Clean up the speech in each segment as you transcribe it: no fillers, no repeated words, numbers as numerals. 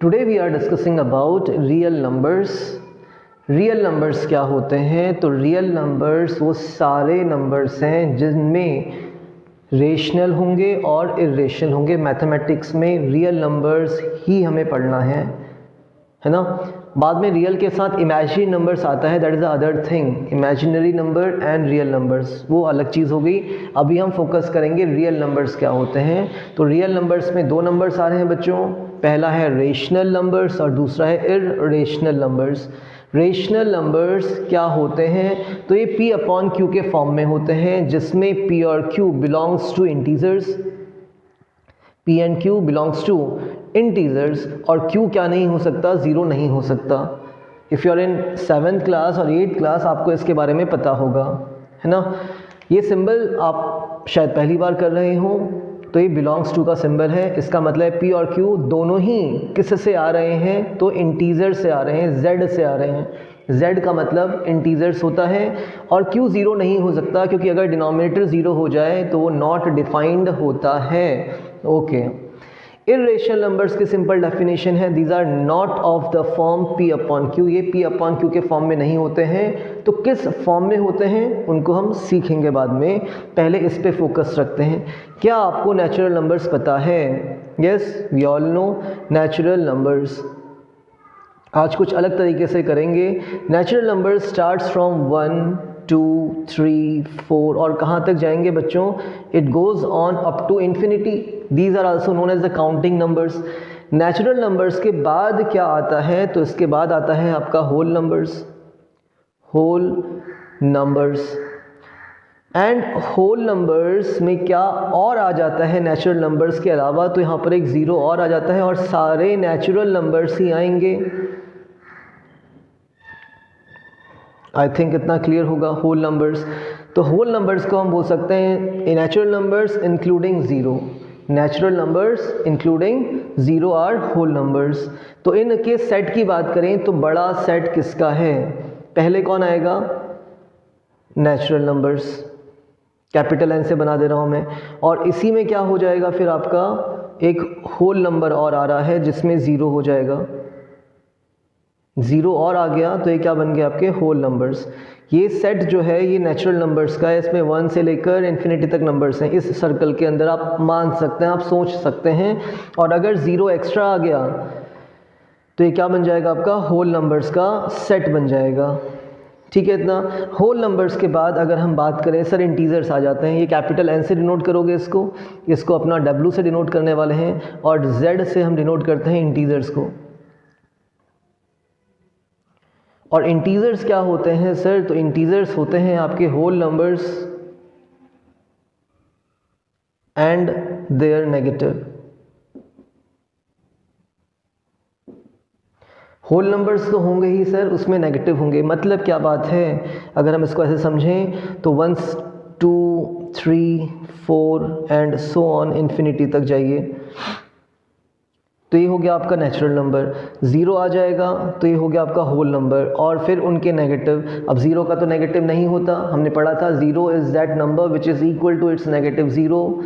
Today we are discussing about real numbers. Real numbers क्या होते हैं? तो रियल नंबर्स वो सारे नंबर्स हैं जिनमें रेशनल होंगे और इर्रेशनल होंगे। मैथमेटिक्स में रियल नंबर्स ही हमें पढ़ना है ना। बाद में रियल के साथ इमेजिनरी नंबर्स आता है, that is the other thing. Imaginary number and real numbers वो अलग चीज़ हो गई। अभी हम फोकस करेंगे रियल नंबर्स क्या होते हैं। तो रियल नंबर्स में दो नंबर्स आ रहे हैं बच्चों, पहला है रेशनल नंबर्स और दूसरा है इर्रेशनल नंबर्स। रेशनल नंबर्स क्या होते हैं? तो ये p अपॉन q के फॉर्म में होते हैं, जिसमें p और q belongs to integers, p and q belongs to integers. और q क्या नहीं हो सकता? ज़ीरो नहीं हो सकता। If you are in 7th class और 8th क्लास आपको इसके बारे में पता होगा, है ना। ये सिंबल आप शायद पहली बार कर रहे हो, तो ये बिलोंग्स टू का सिंबल है। इसका मतलब p और q दोनों ही किस से आ रहे हैं? तो इंटीजर से आ रहे हैं, z से आ रहे हैं। z का मतलब इंटीजर्स होता है और q ज़ीरो नहीं हो सकता, क्योंकि अगर डिनोमिनेटर ज़ीरो हो जाए तो वो नॉट डिफाइंड होता है। ओके। इर्रेशनल नंबर्स की सिंपल डेफिनेशन है, these are not of the form p upon q। ये p अपॉन q के फॉर्म में नहीं होते हैं। तो किस फॉर्म में होते हैं उनको हम सीखेंगे बाद में, पहले इस पे फोकस रखते हैं। क्या आपको नेचुरल नंबर्स पता है? Yes, we all know natural numbers. आज कुछ अलग तरीके से करेंगे। नेचुरल नंबर्स स्टार्ट्स फ्रॉम 1 2 3 4 और कहाँ तक जाएंगे बच्चों? It goes on up to infinity. These are also known as the counting numbers. Natural numbers के बाद क्या आता है? तो इसके बाद आता है आपका whole numbers. Whole numbers and whole numbers में क्या और आ जाता है नेचुरल नंबर्स के अलावा? तो यहाँ पर एक ज़ीरो और आ जाता है और सारे नेचुरल नंबर्स ही आएंगे। आई थिंक इतना क्लियर होगा। होल नंबर्स, तो होल नंबर्स को हम बोल सकते हैं natural numbers including zero. Natural numbers including zero are whole numbers. तो इनके सेट की बात करें तो बड़ा सेट किसका है? पहले कौन आएगा? Natural numbers. कैपिटल एन से बना दे रहा हूँ मैं। और इसी में क्या हो जाएगा फिर? आपका एक होल नंबर और आ रहा है जिसमें ज़ीरो हो जाएगा। ज़ीरो और आ गया तो ये क्या बन गया? आपके होल नंबर्स। ये सेट जो है ये नेचुरल नंबर्स का है, इसमें 1 से लेकर इन्फिनिटी तक नंबर्स हैं। इस सर्कल के अंदर आप मान सकते हैं, आप सोच सकते हैं। और अगर ज़ीरो एक्स्ट्रा आ गया तो ये क्या बन जाएगा? आपका होल नंबर्स का सेट बन जाएगा। ठीक है इतना। होल नंबर्स के बाद अगर हम बात करें, सर इंटीजर्स आ जाते हैं। ये कैपिटल एन से डिनोट करोगे इसको अपना डब्ल्यू से डिनोट करने वाले हैं, और जेड से हम डिनोट करते हैं इंटीजर्स को। और इंटीजर्स क्या होते हैं सर? तो इंटीजर्स होते हैं आपके whole numbers and their negative. Whole numbers तो होंगे ही सर, उसमें नेगेटिव होंगे। मतलब क्या बात है? अगर हम इसको ऐसे समझें तो 1 2 3 4 एंड सो ऑन इन्फिनिटी तक जाइए, तो ये हो गया आपका नेचुरल नंबर। ज़ीरो आ जाएगा तो ये हो गया आपका होल नंबर, और फिर उनके नेगेटिव। अब ज़ीरो का तो नेगेटिव नहीं होता, हमने पढ़ा था zero is that number which is equal to its negative. Zero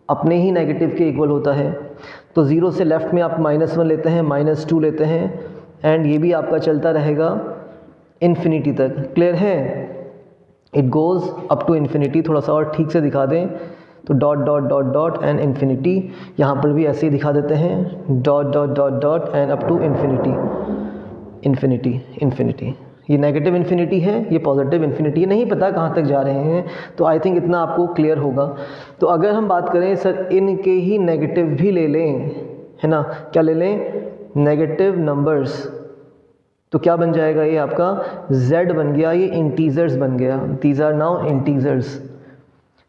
अपने ही नेगेटिव के इक्वल होता है। तो ज़ीरो से लेफ़्ट में आप -1 लेते हैं, -2 लेते हैं, एंड ये भी आपका चलता रहेगा इन्फिनिटी तक। क्लियर है? It goes up to infinity. थोड़ा सा और ठीक से दिखा दें तो dot dot dot dot and infinity. यहाँ पर भी ऐसे ही दिखा देते हैं, dot dot dot dot and up to infinity. Infinity infinity, ये नेगेटिव इन्फिनिटी है, ये पॉजिटिव इन्फिनिटी है। नहीं पता कहाँ तक जा रहे हैं, तो आई थिंक इतना आपको क्लियर होगा। तो अगर हम बात करें सर इनके ही नेगेटिव भी ले लें, है ना, क्या ले लें? नेगेटिव नंबर्स, तो क्या बन जाएगा? ये आपका z बन गया, ये इंटीजर्स बन गया। These are now integers.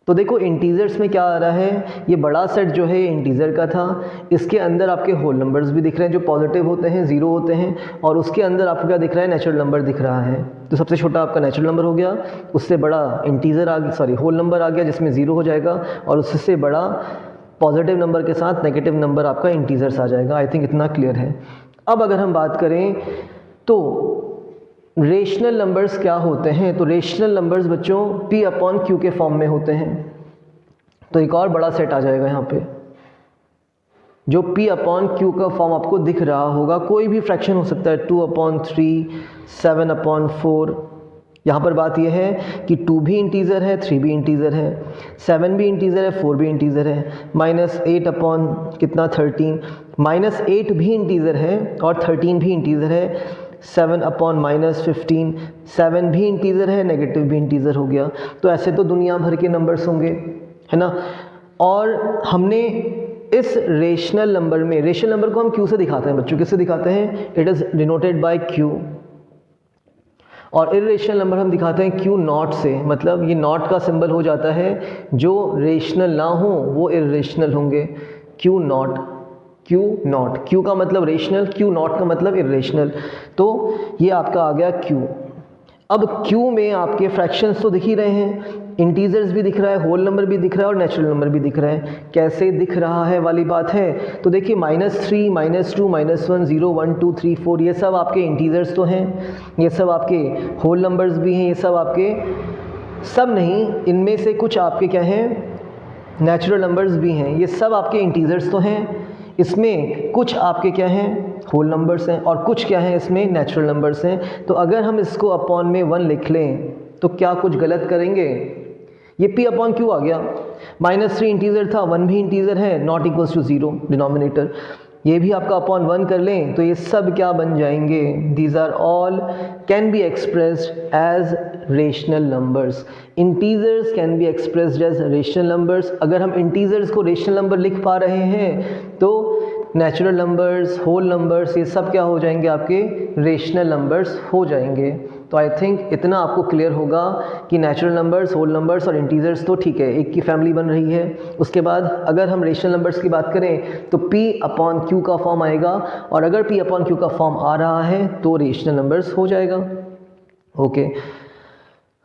तो देखो इंटीजर्स में क्या आ रहा है? ये बड़ा सेट जो है ये इंटीजर का था, इसके अंदर आपके होल नंबर्स भी दिख रहे हैं जो पॉजिटिव होते हैं, ज़ीरो होते हैं, और उसके अंदर आपको क्या दिख रहा है? नेचुरल नंबर दिख रहा है। तो सबसे छोटा आपका नेचुरल नंबर हो गया, उससे बड़ा इंटीजर आ गया, सॉरी होल नंबर आ गया जिसमें ज़ीरो हो जाएगा, और उससे बड़ा पॉजिटिव नंबर के साथ नेगेटिव नंबर आपका इंटीजर्स आ जाएगा। आई थिंक इतना क्लियर है। अब अगर हम बात करें तो रेशनल नंबर्स क्या होते हैं? तो रेशनल नंबर्स बच्चों p अपॉन q के फॉर्म में होते हैं। तो एक और बड़ा सेट आ जाएगा यहाँ पे, जो p अपॉन q का फॉर्म आपको दिख रहा होगा, कोई भी फ्रैक्शन हो सकता है, 2/3, 7/4। यहाँ पर बात यह है कि 2 भी इंटीज़र है, 3 भी इंटीज़र है, 7 भी इंटीज़र है, 4 भी इंटीज़र है, -8 अपॉन कितना 13, -8 भी इंटीज़र है और 13 भी इंटीज़र है, 7 अपॉन -15, 7 भी इंटीज़र है, नेगेटिव भी इंटीज़र हो गया। तो ऐसे तो दुनिया भर के नंबर्स होंगे, है ना। और हमने इस रेशनल नंबर में, रेशनल नंबर को हम q से दिखाते हैं बच्चों, किससे दिखाते हैं, it is denoted by q। और इर्रेशनल नंबर हम दिखाते हैं q नॉट से, मतलब ये नॉट का सिंबल हो जाता है, जो रेशनल ना हो वो इर्रेशनल होंगे। q नॉट, q का मतलब रेशनल, q नॉट का मतलब इर्रेशनल। तो ये आपका आ गया q। अब q में आपके फ्रैक्शंस तो दिख ही रहे हैं, इंटीजर्स भी दिख रहा है, होल नंबर भी दिख रहा है और नेचुरल नंबर भी दिख रहा है। कैसे दिख रहा है वाली बात है, तो देखिए -3, -2, -1, 0, 1, 2, 3, 4 ये सब आपके इंटीजर्स तो हैं, ये सब आपके होल नंबर्स भी हैं, ये सब आपके, सब नहीं, इनमें से कुछ आपके क्या हैं, नेचुरल नंबर्स भी हैं। ये सब आपके इंटीजर्स तो हैं, इसमें कुछ आपके क्या हैं, होल नंबर्स हैं, और कुछ क्या हैं, इसमें नेचुरल नंबर्स हैं। तो अगर हम इसको अपॉन में 1 लिख लें तो क्या कुछ गलत करेंगे, ये p अपॉन q आ गया, -3 इंटीजर था, 1 भी इंटीजर है, नॉट इक्वल्स टू 0 डिनोमिनेटर, ये भी आपका अपॉन 1 कर लें तो ये सब क्या बन जाएंगे, these are all can be expressed as rational numbers. Integers can be expressed as rational numbers. अगर हम इंटीजर्स को रेशनल नंबर लिख पा रहे हैं तो नेचुरल नंबर्स, होल नंबर्स, ये सब क्या हो जाएंगे, आपके रेशनल नंबर्स हो जाएंगे। तो आई थिंक इतना आपको क्लियर होगा कि नेचुरल नंबर्स, होल नंबर्स और इंटीजर्स तो ठीक है, एक की फैमिली बन रही है। उसके बाद अगर हम रेशनल नंबर्स की बात करें तो p अपॉन q का फॉर्म आएगा, और अगर p अपॉन q का फॉर्म आ रहा है तो रेशनल नंबर्स हो जाएगा। ओके,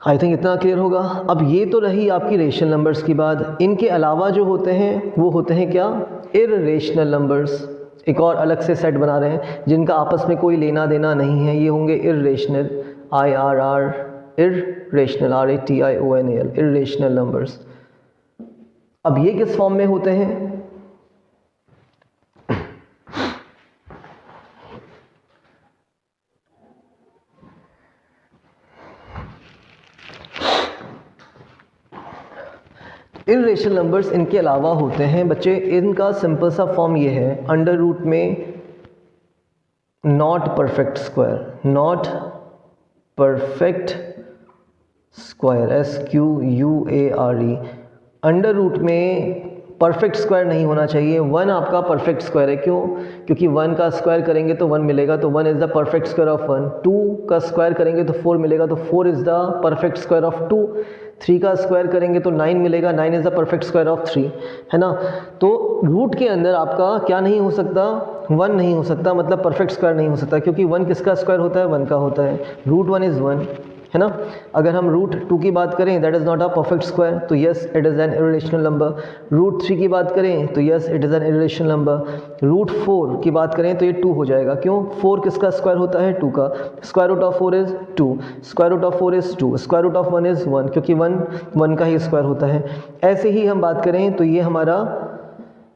आई थिंक इतना क्लियर होगा। अब ये तो रही आपकी रेशनल नंबर्स की बात, इनके अलावा जो होते हैं वो होते हैं क्या, इर्रेशनल नंबर्स। एक और अलग से सेट बना रहे हैं जिनका आपस में कोई लेना देना नहीं है, ये होंगे irrational, IRR, irrational, RATIONAL, irrational numbers. अब ये किस फॉर्म में होते हैं, इर्रेशनल नंबर्स इनके अलावा होते हैं बच्चे, इनका सिंपल सा फॉर्म ये है, अंडर रूट में not perfect square, not perfect square, SQUARE, under root में परफेक्ट स्क्वायर नहीं होना चाहिए। 1 आपका परफेक्ट स्क्वायर है, क्यों, क्योंकि 1 का स्क्वायर करेंगे तो 1 मिलेगा, तो 1 is the perfect square of 1। 2 का स्क्वायर करेंगे तो 4 मिलेगा, तो 4 is the perfect square of 2। 3 का स्क्वायर करेंगे तो 9 मिलेगा, 9 is the perfect square of 3, है ना। तो रूट के अंदर आपका क्या नहीं हो सकता, 1 नहीं हो सकता, मतलब परफेक्ट स्क्वायर नहीं हो सकता, क्योंकि 1 किसका स्क्वायर होता है, 1 का होता है, रूट 1 इज़ 1, है ना। अगर हम रूट 2 की बात करें that is not a perfect square, तो yes it is an irrational number. Root 3 की बात करें तो yes it is an irrational number. Root 4 की बात करें तो ये 2 हो जाएगा, क्यों, 4 किसका स्क्वायर होता है, 2 का, square root of 4 is 2, square root of 4 is 2, square root of 1 is 1, क्योंकि 1 का ही स्क्वायर होता है। ऐसे ही हम बात करें तो ये हमारा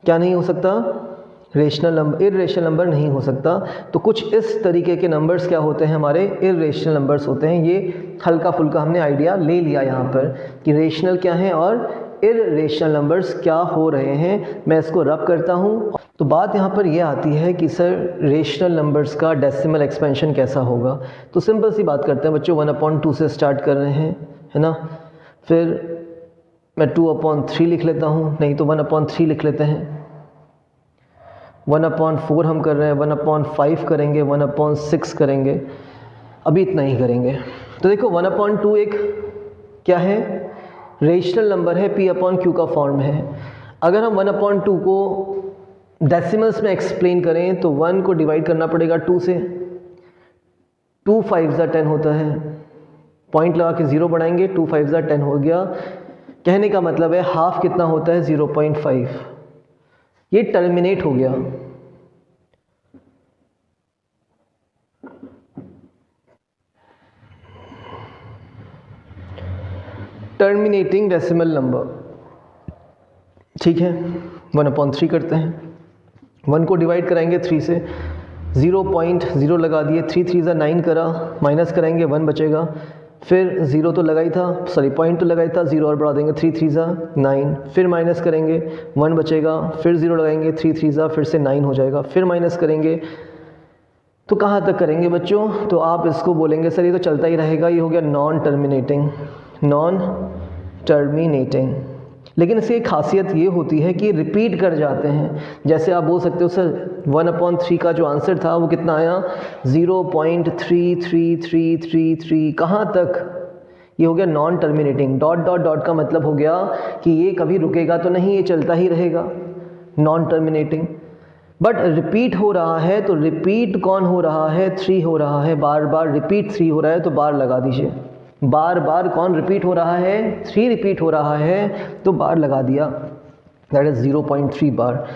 क्या नहीं हो सकता, रेशनल नंबर, इर्रेशनल नंबर नहीं हो सकता। तो कुछ इस तरीके के नंबर्स क्या होते हैं, हमारे इर्रेशनल नंबर्स होते हैं। ये हल्का फुल्का हमने आइडिया ले लिया यहाँ पर कि रेशनल क्या है और इर्रेशनल नंबर्स क्या हो रहे हैं। मैं इसको रब करता हूँ। तो बात यहाँ पर यह आती है कि सर रेशनल नंबर्स का डेसिमल एक्सपेंशन कैसा होगा। तो सिंपल सी बात करते हैं बच्चों, 1/2 से स्टार्ट कर रहे हैं, है ना। फिर मैं 2/3 लिख लेता हूँ, नहीं तो 1/3 लिख लेते हैं। 1/4 हम कर रहे हैं, 1/5 करेंगे, 1/6 करेंगे, अभी इतना ही करेंगे। तो देखो 1/2 एक क्या है, रेशनल नंबर है, p/q का फॉर्म है। अगर हम 1/2 को डेसिमल्स में एक्सप्लेन करें तो 1 को डिवाइड करना पड़ेगा 2 से, 2 5 10 होता है, पॉइंट लगा के 0 बढ़ाएंगे, 2 5 10 हो गया। कहने का मतलब है हाफ कितना होता है, 0.5, ये टर्मिनेट हो गया। टर्मिनेटिंग डेसिमल नंबर, ठीक है। 1/3 करते हैं, 1 को डिवाइड कराएंगे 3 से, 0.0 लगा दिए, 3 3 ज़ा 9 करा, माइनस कराएंगे 1 बचेगा, फिर 0 तो लगाई था, सॉरी पॉइंट तो लगाई था, 0 और बढ़ा देंगे, 3 3 ज़ा 9, फिर माइनस करेंगे 1 बचेगा, फिर 0 लगाएंगे, 3 3 ज़ा फिर से 9 हो जाएगा, फिर माइनस करेंगे। तो कहाँ तक करेंगे बच्चों? तो आप इसको बोलेंगे सर ये तो चलता ही रहेगा, ये हो गया नॉन टर्मिनेटिंग, नॉन टर्मिनेटिंग। लेकिन इसकी एक खासियत ये होती है कि रिपीट कर जाते हैं। जैसे आप बोल सकते हो सर 1/3 का जो आंसर था वो कितना आया, 0.33333, कहाँ तक? ये हो गया non terminating. Dot dot dot का मतलब हो गया कि ये कभी रुकेगा तो नहीं, ये चलता ही रहेगा, नॉन टर्मिनेटिंग। बट रिपीट हो रहा है, तो रिपीट कौन हो रहा है? 3 हो रहा है, बार बार रिपीट 3 हो रहा है, तो बार लगा दीजिए। बार बार कौन रिपीट हो रहा है? 3 रिपीट हो रहा है, तो बार लगा दिया, दैट इज 0.3 बार।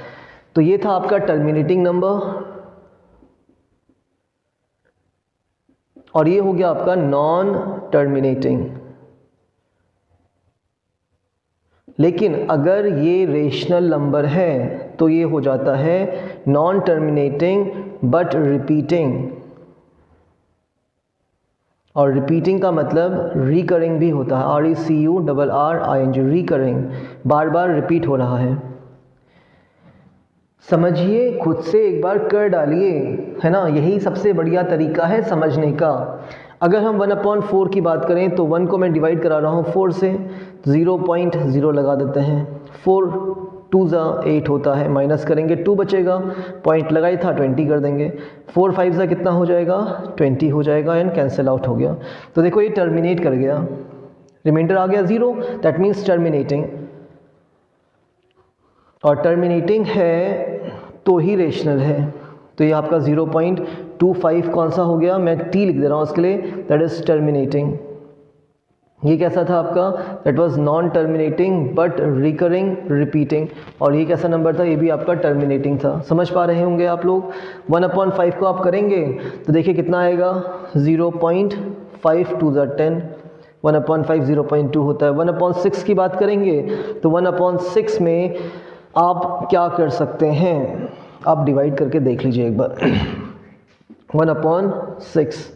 तो ये था आपका टर्मिनेटिंग नंबर, और ये हो गया आपका नॉन टर्मिनेटिंग। लेकिन अगर ये रेशनल नंबर है तो ये हो जाता है नॉन टर्मिनेटिंग बट रिपीटिंग। और रिपीटिंग का मतलब रिकरिंग भी होता है, RECURRING, रिकरिंग, बार बार रिपीट हो रहा है। समझिए, खुद से एक बार कर डालिए, है ना, यही सबसे बढ़िया तरीका है समझने का। अगर हम 1/4 की बात करें तो 1 को मैं डिवाइड करा रहा हूँ 4 से, 0.0 लगा देते हैं, 4 2 ज़ा 8 होता है, माइनस करेंगे 2 बचेगा, पॉइंट लगाई था 20 कर देंगे, 4 5 ज़ा कितना हो जाएगा, 20 हो जाएगा, एंड कैंसिल आउट हो गया। तो देखो ये टर्मिनेट कर गया, रिमाइंडर आ गया 0, दैट मीन्स टर्मिनेटिंग। और टर्मिनेटिंग है तो ही रेशनल है। तो ये आपका 0.25 कौन सा हो गया, मैं टी लिख दे रहा हूँ उसके लिए, दैट इज टर्मिनेटिंग। ये कैसा था आपका, that was non terminating but recurring repeating. और ये कैसा नंबर था, ये भी आपका टर्मिनेटिंग था। समझ पा रहे होंगे आप लोग। 1/5 को आप करेंगे तो देखिए कितना आएगा, 0.5 2 ज़ा 10, 1/5 0.2 होता है। 1/6 की बात करेंगे तो 1/6 में आप क्या कर सकते हैं, आप डिवाइड करके देख लीजिए एक बार। 1/6,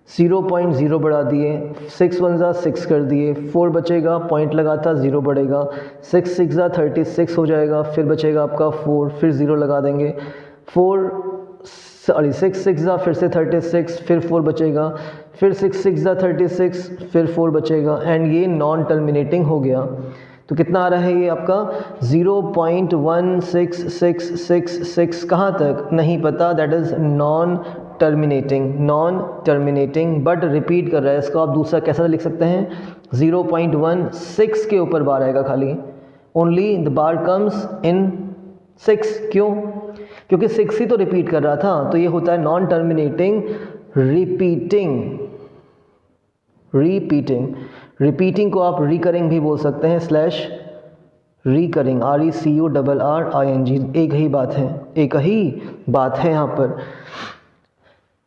0.0 बढ़ा दिए, 6 1 ज़ा 6 कर दिए, 4 बचेगा, पॉइंट लगा था 0 बढ़ेगा, 6 6 ज़ा 36 हो जाएगा, फिर बचेगा आपका 4, फिर 0 लगा देंगे, 6 6 ज़ा फिर से 36, फिर 4 बचेगा, फिर 6 6 ज़ा 36, फिर 4 बचेगा, एंड ये नॉन टर्मिनेटिंग हो गया। तो कितना आ रहा है ये आपका, 0.1666, कहाँ तक नहीं पता, that is non terminating, non terminating but repeat कर रहा है। इसको आप दूसरा कैसा लिख सकते हैं, 0.16 के ऊपर बार आएगा खाली, only the bar comes in 6। क्यों? क्योंकि 6 ही तो रिपीट कर रहा था, तो ये होता है non terminating repeating. Repeating, repeating को आप रिकरिंग भी बोल सकते हैं, स्लैश रिकरिंग, RECURRING, एक ही बात है, एक ही बात है यहाँ पर।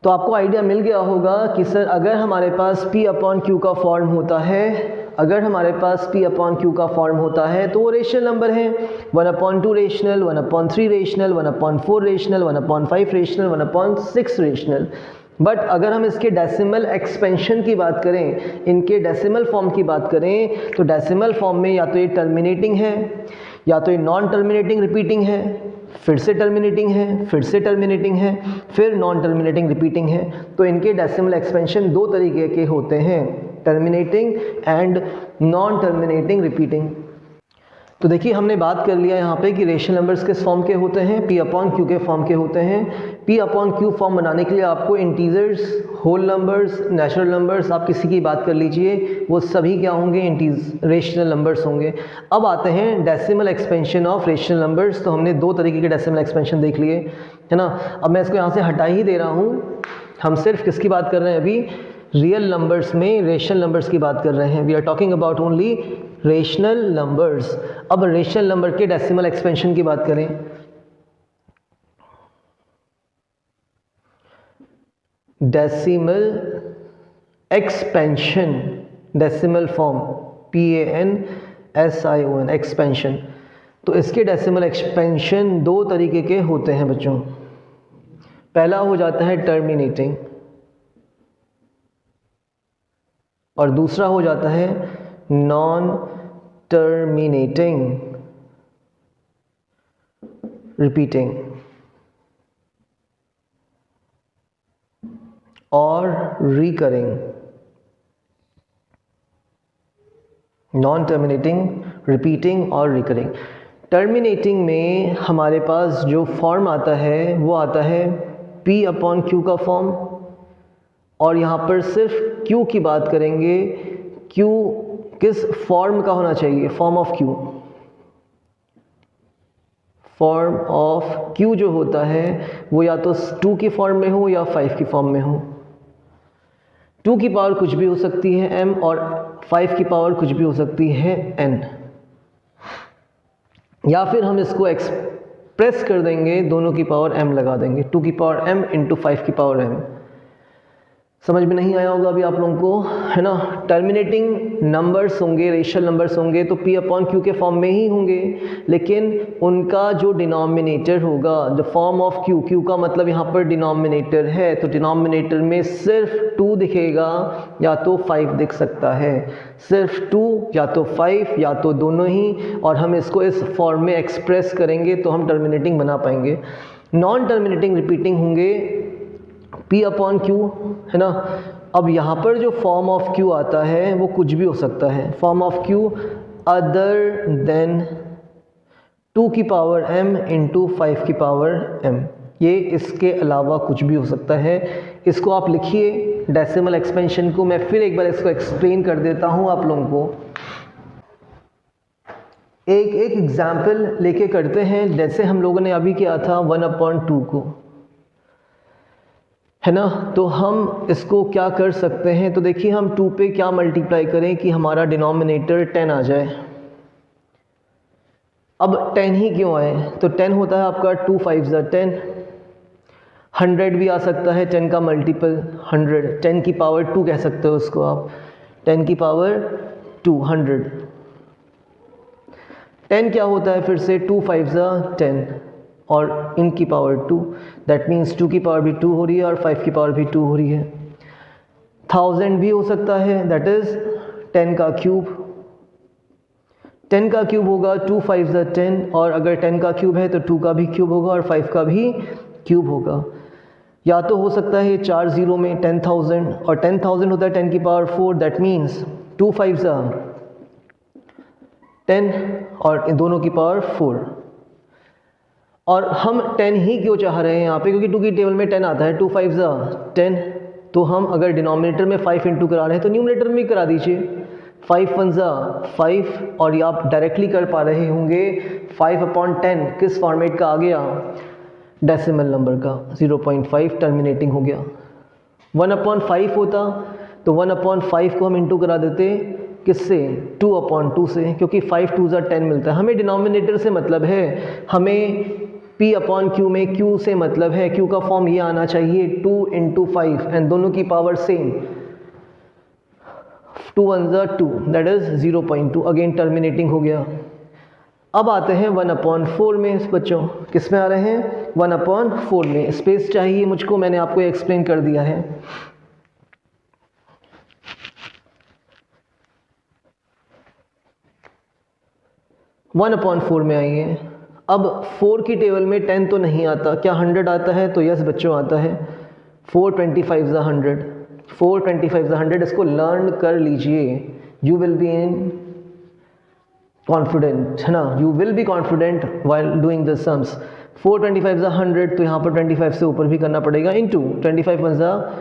तो आपको आइडिया मिल गया होगा कि सर अगर हमारे पास P/Q का फॉर्म होता है, अगर हमारे पास P/Q का फॉर्म होता है तो वो रेशनल नंबर है, 1/2 rational, 1/3 rational, 1/4 rational, 1/5 rational, 1/6 rational. But अगर हम इसके डेसिमल एक्सपेंशन की बात करें, इनके डेसिमल फॉर्म की बात करें, तो डेसिमल फॉर्म में या तो ये टर्मिनेटिंग है, या तो ये नॉन टर्मिनेटिंग रिपीटिंग है, फिर से टर्मिनेटिंग है, फिर से टर्मिनेटिंग है, फिर नॉन टर्मिनेटिंग रिपीटिंग है। तो इनके डेसिमल एक्सपेंशन दो तरीके के होते हैं, terminating and non terminating repeating. तो देखिए हमने बात कर लिया यहाँ पे कि रेशनल नंबर्स किस फॉर्म के होते हैं, P/Q के फॉर्म के होते हैं। P/Q फॉर्म बनाने के लिए आपको integers, whole numbers, natural numbers, आप किसी की बात कर लीजिए, वो सभी क्या होंगे, रेशनल नंबर्स होंगे। अब आते हैं decimal expansion of rational numbers. तो हमने दो तरीके के डेसिमल एक्सपेंशन देख लिए, है ना। अब मैं इसको यहाँ से हटा ही दे रहा हूँ, हम सिर्फ किसकी बात कर रहे हैं अभी, रियल नंबर्स में रेशनल नंबर्स की बात कर रहे हैं। We are talking about only rational numbers. अब रेशनल नंबर के डेसिमल एक्सपेंशन की बात करें, decimal expansion, decimal form, PANSION, expansion. तो इसके डेसिमल एक्सपेंशन दो तरीके के होते हैं बच्चों। पहला हो जाता है टर्मिनेटिंग और दूसरा हो जाता है नॉन टर्मिनेटिंग रिपीटिंग और रिकरिंग। नॉन टर्मिनेटिंग, रिपीटिंग और रिकरिंग। टर्मिनेटिंग में हमारे पास जो फॉर्म आता है वो आता है P अपॉन Q का फॉर्म, और यहाँ पर सिर्फ Q की बात करेंगे। Q किस फॉर्म का होना चाहिए? Form of Q। Form of Q जो होता है वो या तो 2 की फॉर्म में हो या 5 की फॉर्म में हो। 2 की पावर कुछ भी हो सकती है m, और 5 की पावर कुछ भी हो सकती है n। या फिर हम इसको एक्सप्रेस कर देंगे, दोनों की पावर m लगा देंगे, 2 की पावर m इंटू 5 की पावर m। समझ में नहीं आया होगा अभी आप लोगों को, है ना। टर्मिनेटिंग नंबर्स होंगे, रेशियल नंबर्स होंगे तो P अपॉन Q के फॉर्म में ही होंगे, लेकिन उनका जो डिनोमिनेटर होगा, the form of Q, Q का मतलब यहाँ पर डिनोमिनेटर है, तो डिनोमिनेटर में सिर्फ 2 दिखेगा या तो 5 दिख सकता है। सिर्फ 2 या तो 5 या तो दोनों ही, और हम इसको इस फॉर्म में एक्सप्रेस करेंगे तो हम टर्मिनेटिंग बना पाएंगे। नॉन टर्मिनेटिंग रिपीटिंग होंगे P अपॉन Q, है ना। अब यहाँ पर जो फॉर्म ऑफ Q आता है वो कुछ भी हो सकता है। Form of Q other than 2 की पावर m इंटू 5 की पावर m, ये इसके अलावा कुछ भी हो सकता है। इसको आप लिखिए डेसिमल एक्सपेंशन को। मैं फिर एक बार इसको एक्सप्लेन कर देता हूँ आप लोगों को। एक एग्जाम्पल लेके करते हैं, जैसे हम लोगों ने अभी किया था 1/2 को, है ना। तो हम इसको क्या कर सकते हैं, तो देखिए हम 2 पे क्या मल्टीप्लाई करें कि हमारा डिनोमिनेटर 10 आ जाए। अब 10 ही क्यों आए, तो 10 होता है आपका 2 5 10। 100 भी आ सकता है 10 का मल्टीपल 100, 10 की पावर 2 कह सकते हो उसको आप, 10 की पावर 2 100। 10 क्या होता है फिर से 2 5 10 और इनकी पावर 2, दैट मीन्स 2 की पावर भी 2 हो रही है और 5 की पावर भी 2 हो रही है। 1000 भी हो सकता है, दैट इज़ 10 का क्यूब। 10 का क्यूब होगा 2 5 10, और अगर 10 का क्यूब है तो 2 का भी क्यूब होगा और 5 का भी क्यूब होगा। या तो हो सकता है 4 0 में 10,000, और 10,000 होता है 10 की पावर 4, दैट मीन्स 2 5 10 और इन दोनों की पावर 4। और हम 10 ही क्यों चाह रहे हैं यहाँ पे, क्योंकि 2 की टेबल में 10 आता है, 2 5 10। तो हम अगर डिनोमिनेटर में 5 इंटू करा रहे हैं तो न्यूमरेटर में भी करा दीजिए। 5 1 5, और ये आप डायरेक्टली कर पा रहे होंगे 5/10 किस फॉर्मेट का आ गया, डेसिमल नंबर का, 0.5 टर्मिनेटिंग हो गया। 1/5 होता तो 1/5 को हम इंटू करा देते किससे, 2/2 से, क्योंकि 5 2 10 मिलता है। हमें डिनोमिनेटर से मतलब है, हमें P अपॉन Q में Q से मतलब है। Q का फॉर्म ये आना चाहिए 2 इंटू 5, एंड दोनों की power same, 2 1 2, that is 0.2, again terminating हो गया। अब आते हैं 1/4 में बच्चों, किस में आ रहे हैं, 1/4 में। स्पेस चाहिए मुझको, मैंने आपको एक्सप्लेन कर दिया है। वन अपॉन 4 में आइए। अब 4 की टेबल में 10 तो नहीं आता, क्या 100 आता है, तो यस बच्चों आता है। 4 25 100, 4 25 100, इसको लर्न कर लीजिए, you will be in confident, है ना, you will be confident while doing the sums. 4 25 100, तो यहाँ पर 25 से ऊपर भी करना पड़ेगा, into 25 1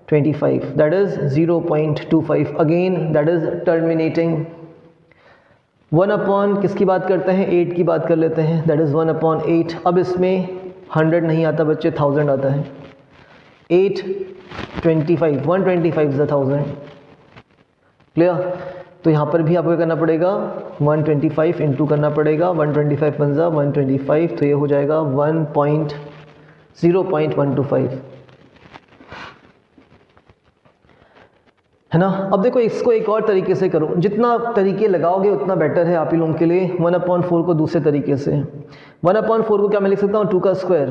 25, that is 0.25, again that is terminating. 1/, किसकी बात करते हैं, 8 की बात कर लेते हैं, दैट इज़ 1/8। अब इसमें 100 नहीं आता बच्चे, 1000 आता है। 8 25, 125 is 1000, क्लियर। तो यहाँ पर भी आपको करना पड़ेगा 125 इंटू करना पड़ेगा, 125 1 125, तो ये हो जाएगा 0.125। है ना। अब देखो इसको एक और तरीके से करो, जितना तरीके लगाओगे उतना बेटर है आप ही लोगों के लिए। 1/4 को दूसरे तरीके से, 1/4 को क्या मैं लिख सकता हूँ 2 का स्क्वायर,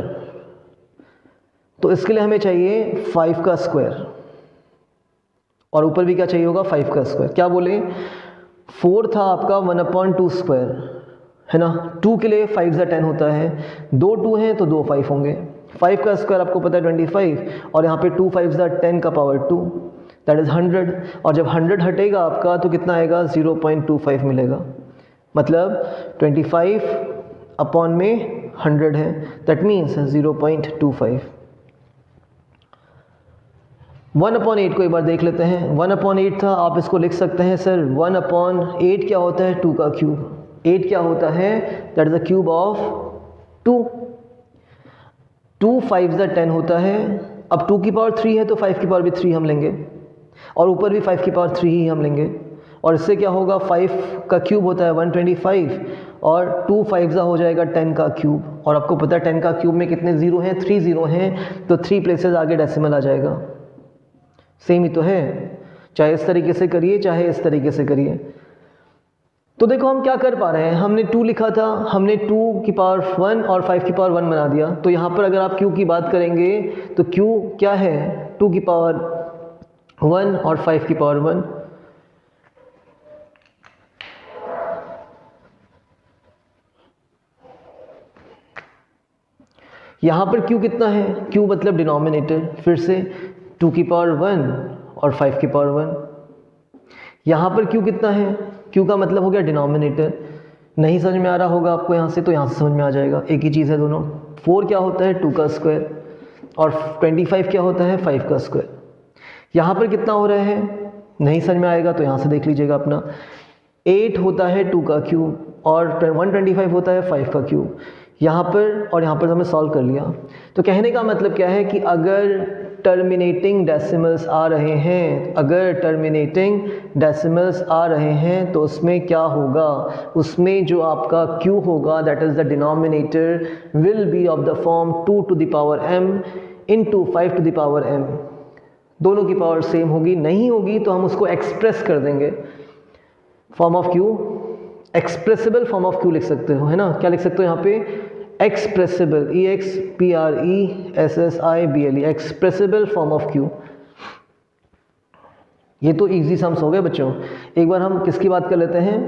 तो इसके लिए हमें चाहिए 5 का स्क्वायर और ऊपर भी क्या चाहिए होगा 5 का स्क्वायर। क्या बोले 4 था आपका 1/2 स्क्वायर, है ना। 2 के लिए 5 × 10 होता है, 2 2 हैं तो 2 5 होंगे। 5 का स्क्वायर आपको पता है 25 और यहाँ पे 2 5 × 10 का पावर 2 दैट इज़ 100। और जब 100 हटेगा आपका तो कितना आएगा 0.25 मिलेगा, मतलब 25 अपॉन में 100 है, दैट मीन्स 0.25। 1/8 को एक बार देख लेते हैं। 1/8 था, आप इसको लिख सकते हैं सर 1/8 क्या होता है 2 का क्यूब। 8 क्या होता है that is the cube of 2। 2 5 × 10 होता है। अब 2 की पावर 3 है तो 5 की पावर भी 3 हम लेंगे और ऊपर भी 5 की पावर 3 ही हम लेंगे। और इससे क्या होगा 5 का क्यूब होता है 125 और 2 5 हो जाएगा 10 का क्यूब। और आपको पता है 10 का क्यूब में कितने ज़ीरो हैं 3 ज़ीरो हैं, तो 3 प्लेसेस आगे डेसिमल आ जाएगा। सेम ही तो है, चाहे इस तरीके से करिए चाहे इस तरीके से करिए। तो देखो हम क्या कर पा रहे हैं, हमने 2 लिखा था, हमने 2 की पावर 1 और 5 की पावर 1 बना दिया। तो यहाँ पर अगर आप q की बात करेंगे तो q क्या है 2 की पावर 1 और 5 की पावर 1। यहाँ पर q कितना है, q मतलब डिनोमिनेटर, फिर से 2 की पावर 1 और 5 की पावर 1। यहाँ पर q कितना है, q का मतलब हो गया डिनोमिनेटर। नहीं समझ में आ रहा होगा आपको यहाँ से, तो यहाँ से समझ में आ जाएगा, एक ही चीज़ है दोनों। 4 क्या होता है 2 का स्क्वायर और 25 क्या होता है 5 का स्क्वायर। यहाँ पर कितना हो रहा है नहीं समझ में आएगा तो यहाँ से देख लीजिएगा अपना। 8 होता है 2 का क्यूब और 125 होता है 5 का क्यूब। यहाँ पर और यहाँ पर हमने सॉल्व कर लिया। तो कहने का मतलब क्या है कि अगर टर्मिनेटिंग डेसिमल्स आ रहे हैं, अगर टर्मिनेटिंग डेसिमल्स आ रहे हैं तो उसमें क्या होगा, उसमें जो आपका q होगा that is the denominator will be of the form 2 to the power m into 5 to the power m। दोनों की पावर सेम होगी, नहीं होगी तो हम उसको एक्सप्रेस कर देंगे form of q, expressible form of q लिख सकते हो, है ना। क्या लिख सकते हो यहाँ पे expressible, EXPRESSIBLE, expressible form of q। ये तो इजी सम्स हो गए बच्चों। एक बार हम किसकी बात कर लेते हैं,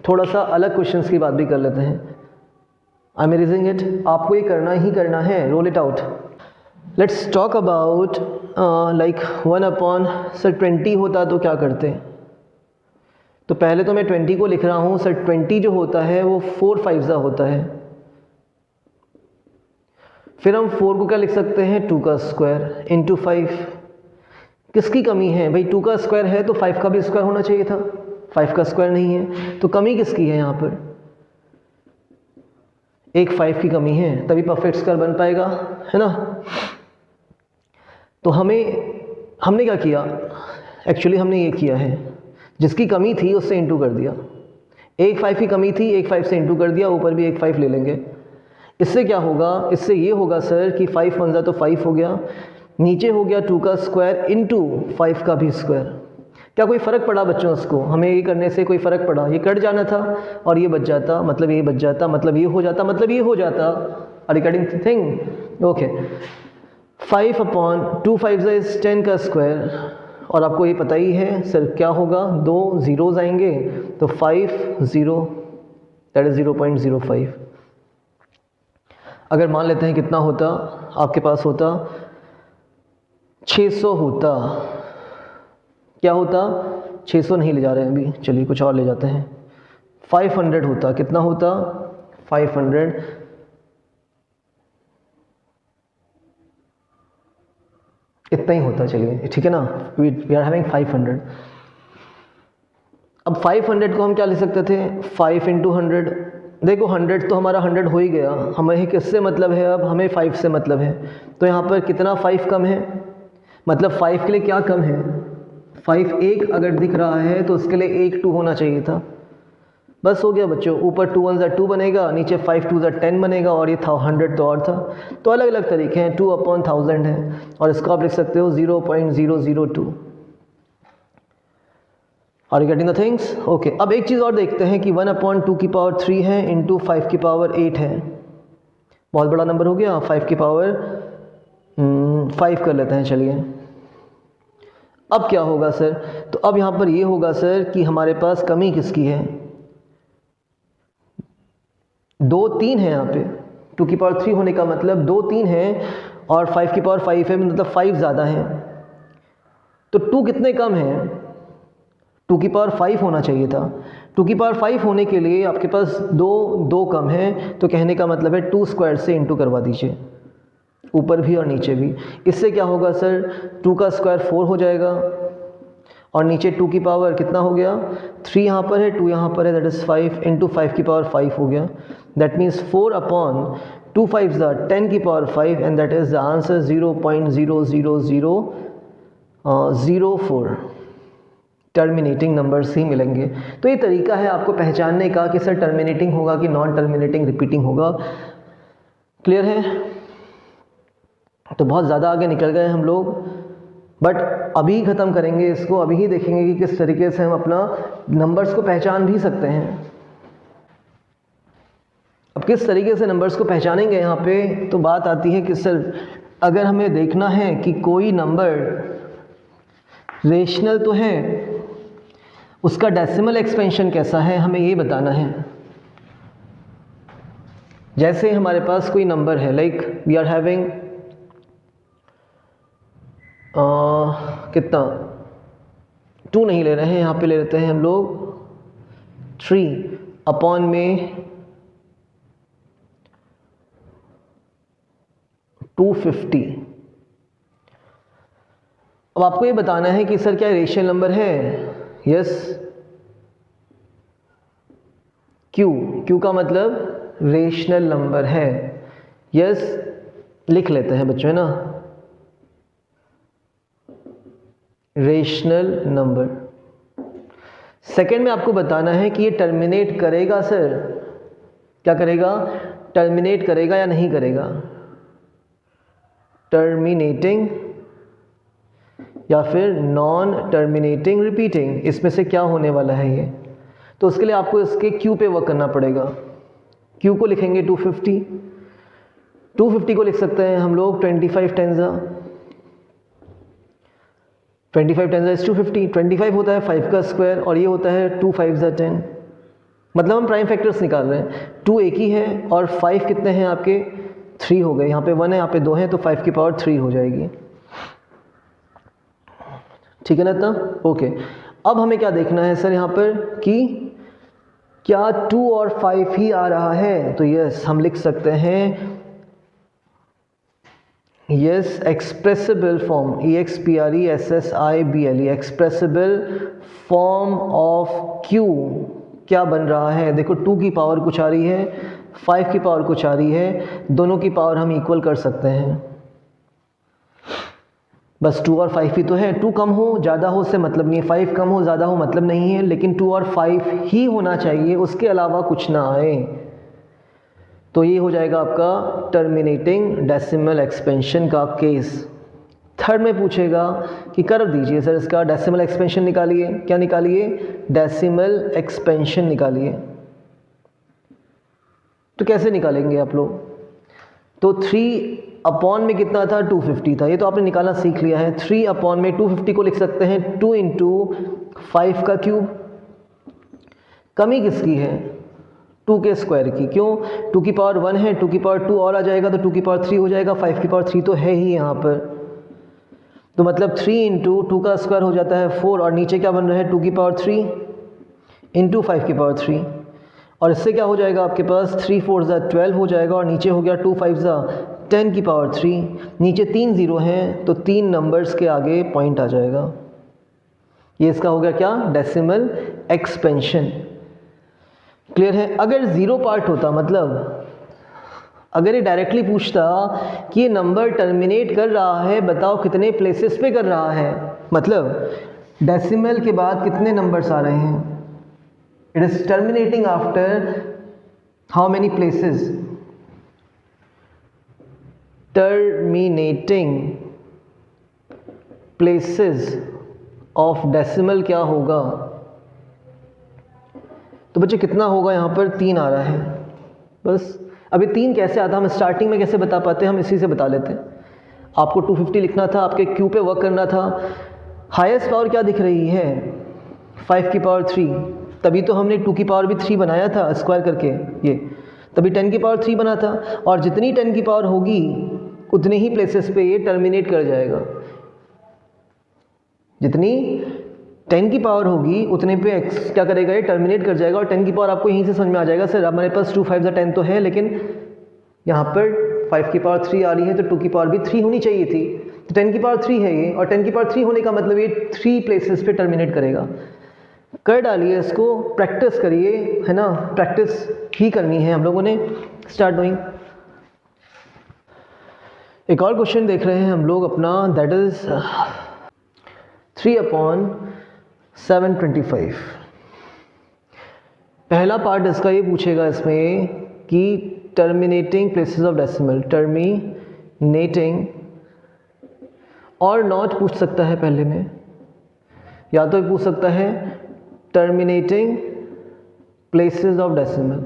थोड़ा सा अलग क्वेश्चंस की बात भी कर लेते हैं। आई एम इरेजिंग इट, आपको ये करना ही करना है, roll it out. Let's talk about like 1/20 होता तो क्या करते। तो पहले तो मैं 20 को लिख रहा हूँ सर, 20 जो होता है वो 4 5 होता है। फिर हम 4 को क्या लिख सकते हैं 2 का स्क्वायर इंटू 5। किसकी कमी है भाई, 2 का स्क्वायर है तो 5 का भी स्क्वायर होना चाहिए था, 5 का स्क्वायर नहीं है, तो कमी किसकी है यहाँ पर, एक 5 की कमी है, तभी परफेक्ट स्क्वायर बन पाएगा, है ना। तो हमने क्या किया, एक्चुअली हमने ये किया है, जिसकी कमी थी उससे इंटू कर दिया। एक 5 की कमी थी, एक 5 से इंटू कर दिया, ऊपर भी एक 5 ले लेंगे। इससे क्या होगा, इससे ये होगा सर कि 5 1 तो 5 हो गया, नीचे हो गया 2 का स्क्वायर इंटू 5 का भी स्क्वायर। क्या कोई फ़र्क पड़ा बच्चों उसको, हमें ये करने से कोई फ़र्क पड़ा, ये कट जाना था और ये बच जाता, मतलब ये बच जाता, मतलब ये हो जाता, मतलब ये हो जाता, रिगार्डिंग थिंग ओके। 5/2 5 इज 10 का स्क्वायर, और आपको ये पता ही है सर क्या होगा, 2 ज़ीरोज़ आएंगे तो 5 0 दैट इज़ 0.05। अगर मान लेते हैं कितना होता आपके पास होता 600 होता, क्या होता 600 नहीं ले जा रहे हैं अभी, चलिए कुछ और ले जाते हैं। 500 होता, कितना होता 500, इतना ही होता, चलिए ठीक है ना, वी आर हैविंग 500। अब 500 को हम क्या ले सकते थे 5 × 100। देखो 100 तो हमारा 100 हो ही गया, हमें किससे मतलब है, अब हमें 5 से मतलब है। तो यहाँ पर कितना 5 कम है, मतलब 5 के लिए क्या कम है, 5 1 अगर दिख रहा है तो उसके लिए 1 2 होना चाहिए था। बस हो गया बच्चों, ऊपर 2 1 2 बनेगा, नीचे 5 2 10 बनेगा, और ये था 100 तो और था। तो अलग अलग तरीके हैं, 2/1000 है, और इसको आप लिख सकते हो 0.002। Are you getting the things? Okay, अब एक चीज़ और देखते हैं कि 1/2�3 है इंटू 5⁸ है। बहुत बड़ा नंबर हो गया, 5 कर लेते हैं। चलिए, अब क्या होगा सर? तो अब यहाँ पर ये होगा सर कि हमारे पास कमी किसकी है? 2 3 है यहाँ पे। 2⁵ होने का मतलब 2 3 है और 5⁵ है, मतलब 5 ज़्यादा है। तो 2 कितने कम है? 2⁵ होना चाहिए था। 2⁵ होने के लिए आपके पास 2 कम है, तो कहने का मतलब है 2 स्क्वायर से इंटू करवा दीजिए, ऊपर भी और नीचे भी। इससे क्या होगा सर? 2 का स्क्वायर 4 हो जाएगा और नीचे 2 की पावर कितना हो गया? 3 यहाँ पर है, 2 यहाँ पर है, दैट इज़ 5 इंटू 5⁵ हो गया। That means 4/2 5 10⁵ and that is the answer 0.00004 terminating numbers ही मिलेंगे। तो ये तरीका है आपको पहचानने का कि सर टर्मिनेटिंग होगा कि नॉन टर्मिनेटिंग रिपीटिंग होगा। क्लियर है? तो बहुत ज़्यादा आगे निकल गए हम लोग, बट अभी ख़त्म करेंगे इसको, अभी ही देखेंगे कि किस तरीके से हम अपना नंबर्स को पहचान भी सकते हैं। अब किस तरीके से नंबर्स को पहचानेंगे यहाँ पे, तो बात आती है कि सर अगर हमें देखना है कि कोई नंबर रेशनल तो है, उसका डेसिमल एक्सपेंशन कैसा है, हमें ये बताना है। जैसे हमारे पास कोई नंबर है, लाइक वी आर हैविंग कितना 2 नहीं ले रहे हैं, यहाँ पे ले लेते हैं हम लोग 3/250। अब आपको ये बताना है कि सर क्या रेशियल नंबर है? यस। क्यू का मतलब रेशनल नंबर है। यस, लिख लेते हैं बच्चों, है ना, रेशनल नंबर। सेकेंड में आपको बताना है कि ये टर्मिनेट करेगा सर, क्या करेगा? टर्मिनेट करेगा या नहीं करेगा? टर्मिनेटिंग या फिर नॉन टर्मिनेटिंग रिपीटिंग, इसमें से क्या होने वाला है ये? तो उसके लिए आपको इसके क्यू पे वर्क करना पड़ेगा। क्यू को लिखेंगे 250। 250 को लिख सकते हैं हम लोग 25 10 इज 250। 25 होता है 5 का स्क्वायर और ये होता है 2 5 10। मतलब हम प्राइम फैक्टर्स निकाल रहे हैं। 2 एक ही है और 5 कितने हैं आपके? 3 हो गए। यहाँ पे 1 है, यहाँ पे 2 है, तो 5⁵ हो जाएगी। ठीक है ना इतना? ओके, अब हमें क्या देखना है सर यहाँ पर कि क्या 2 और 5 ही आ रहा है? तो यस, हम लिख सकते हैं yes, expressible form, EXPRESSIBLE, expressible form of Q क्या बन रहा है? देखो 2 की पावर कुछ आ रही है, 5 की पावर कुछ आ रही है, दोनों की पावर हम इक्वल कर सकते हैं। बस 2 और 5 ही तो है। 2 कम हो ज़्यादा हो उससे मतलब नहीं है, 5 कम हो ज़्यादा हो मतलब नहीं है, लेकिन 2 और 5 ही होना चाहिए, उसके अलावा कुछ ना आए। तो ये हो जाएगा आपका टर्मिनेटिंग डेसिमल एक्सपेंशन का केस। थर्ड में पूछेगा कि कर दीजिए सर इसका डेसिमल एक्सपेंशन निकालिए। क्या निकालिए? डेसिमल एक्सपेंशन निकालिए। तो कैसे निकालेंगे आप लोग? तो 3 में कितना था? 250 था। ये तो आपने निकालना सीख लिया है। 3 में 250 को लिख सकते हैं 2 इंटू 5 का क्यूब। कमी किसकी है? 2 के स्क्वायर की। क्यों? 2 की पावर 1 है, 2 की पावर 2 और आ जाएगा तो 2 की पावर 3 हो जाएगा। 5 की पावर 3 तो है ही यहाँ पर, तो मतलब 3 इंटू 2 का स्क्वायर हो जाता है 4 और नीचे क्या बन रहा है? 2 की पावर 3 इंटू 5 की पावर 3। और इससे क्या हो जाएगा आपके पास? 3 4 12 हो जाएगा और नीचे हो गया 2 5 10 की पावर 3। नीचे 3 0 हैं तो 3 नंबर्स के आगे पॉइंट आ जाएगा। ये इसका हो गया क्या? Decimal expansion. क्लियर है? अगर ज़ीरो पार्ट होता, मतलब अगर ये डायरेक्टली पूछता कि ये नंबर टर्मिनेट कर रहा है, बताओ कितने प्लेसेस पे कर रहा है, मतलब डेसिमल के बाद कितने नंबर्स आ रहे हैं, it is terminating after how many places, terminating places of decimal क्या होगा? तो बच्चे कितना होगा, यहाँ पर 3 आ रहा है बस। अभी 3 कैसे आता, हम स्टार्टिंग में कैसे बता पाते हैं, हम इसी से बता लेते हैं। आपको 250 लिखना था, आपके क्यू पे वर्क करना था। हाईएस्ट पावर क्या दिख रही है, 5 की पावर 3, तभी तो हमने 2 की पावर भी 3 बनाया था स्क्वायर करके, ये तभी 10 की पावर 3 बना था। और जितनी 10 की पावर होगी उतने ही प्लेसेस पे ये टर्मिनेट कर जाएगा। जितनी 10 की पावर होगी उतने पे क्या करेगा, ये टर्मिनेट कर जाएगा। और 10 की पावर आपको यहीं से समझ में आ जाएगा, सर हमारे पास 2 5 10 तो है, लेकिन यहाँ पर 5 की पावर 3 आ रही है तो 2 की पावर भी 3 होनी चाहिए थी। तो 10 की पावर 3 है ये, और 10 की पावर 3 होने का मतलब ये 3 प्लेसेस पे टर्मिनेट करेगा। कर डालिए इसको, प्रैक्टिस करिए, है ना, प्रैक्टिस ही करनी है हम लोगों ने। Start doing. एक और क्वेश्चन देख रहे हैं हम लोग अपना, दैट इज 3/725। पहला पार्ट इसका ये पूछेगा इसमें कि terminating places of decimal, terminating और नॉट पूछ सकता है पहले में, या तो पूछ सकता है टर्मिनेटिंग प्लेसेस ऑफ डेसिमल।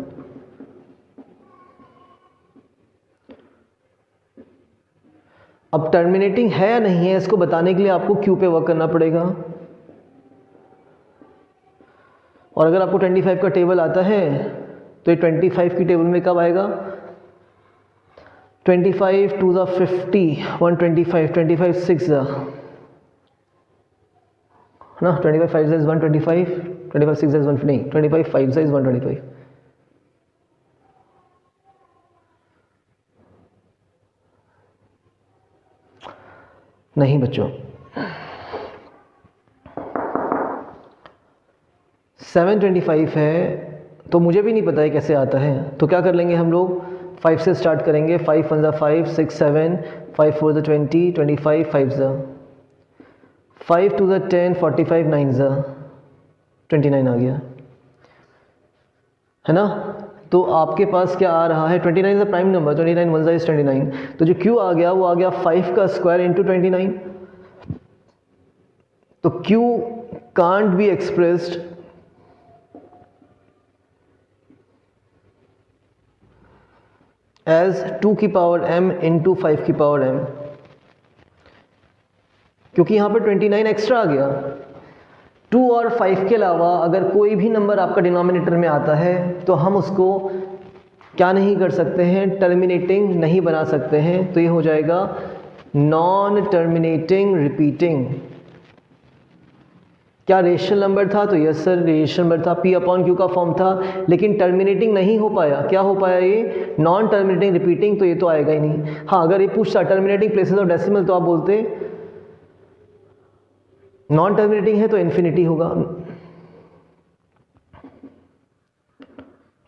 अब टर्मिनेटिंग है या नहीं है इसको बताने के लिए आपको क्यू पे वर्क करना पड़ेगा। और अगर आपको 25 का टेबल आता है तो ये 25 की टेबल में कब आएगा, 25 2 ज़ा 50, 125, 25 6 ज़ा, है ना, 25 5 ज़ा इज़ 125, 25 6 ज़ा इज़ 1, नहीं 25 5 ज़ा इज़ 125। नहीं बच्चों, 725 है तो मुझे भी नहीं पता है कैसे आता है। तो क्या कर लेंगे हम लोग, 5 से स्टार्ट करेंगे। 5 1 ज़ा 5, 6 7, 5 4 ज़ा 20, 25 5 ज़ा, 5 2 ज़ा 10, 45 9 ज़ा 29 आ गया, है ना। तो आपके पास क्या आ रहा है, 29 is a prime number, 29 1 is 29। तो जो Q आ गया वो आ गया 5 का स्क्वायर इंटू 29। तो Q can't be expressed as 2 की पावर m इंटू 5 की पावर m, क्योंकि यहाँ पर 29 एक्स्ट्रा आ गया। 2 और 5 के अलावा अगर कोई भी नंबर आपका डिनोमिनेटर में आता है तो हम उसको क्या नहीं कर सकते हैं, टर्मिनेटिंग नहीं बना सकते हैं। तो ये हो जाएगा नॉन टर्मिनेटिंग रिपीटिंग। क्या रेशनल नंबर था, तो यस सर रेशनल नंबर था, P/Q का फॉर्म था, लेकिन टर्मिनेटिंग नहीं हो पाया। क्या हो पाया, ये नॉन टर्मिनेटिंग रिपीटिंग, तो ये तो आएगा ही नहीं। हाँ, अगर ये पूछता टर्मिनेटिंग प्लेसेस ऑफ डेसिमल तो आप बोलते नॉन टर्मिनेटिंग है तो इन्फिनिटी होगा,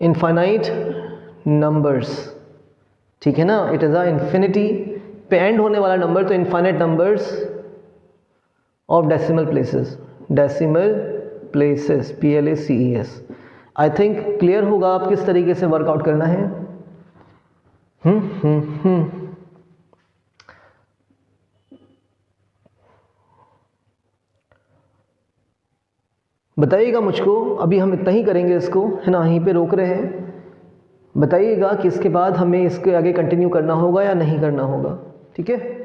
इनफाइनाइट नंबर्स, ठीक है ना। इट इज़ अ इन्फिनिटी पे एंड होने वाला नंबर, तो infinite numbers of decimal places, decimal places, PLACES। I think clear होगा आप किस तरीके से वर्कआउट करना है। बताइएगा मुझको, अभी हम इतना ही करेंगे इसको, है ना, यहीं पे रोक रहे हैं। बताइएगा कि इसके बाद हमें इसके आगे कंटिन्यू करना होगा या नहीं करना होगा, ठीक है।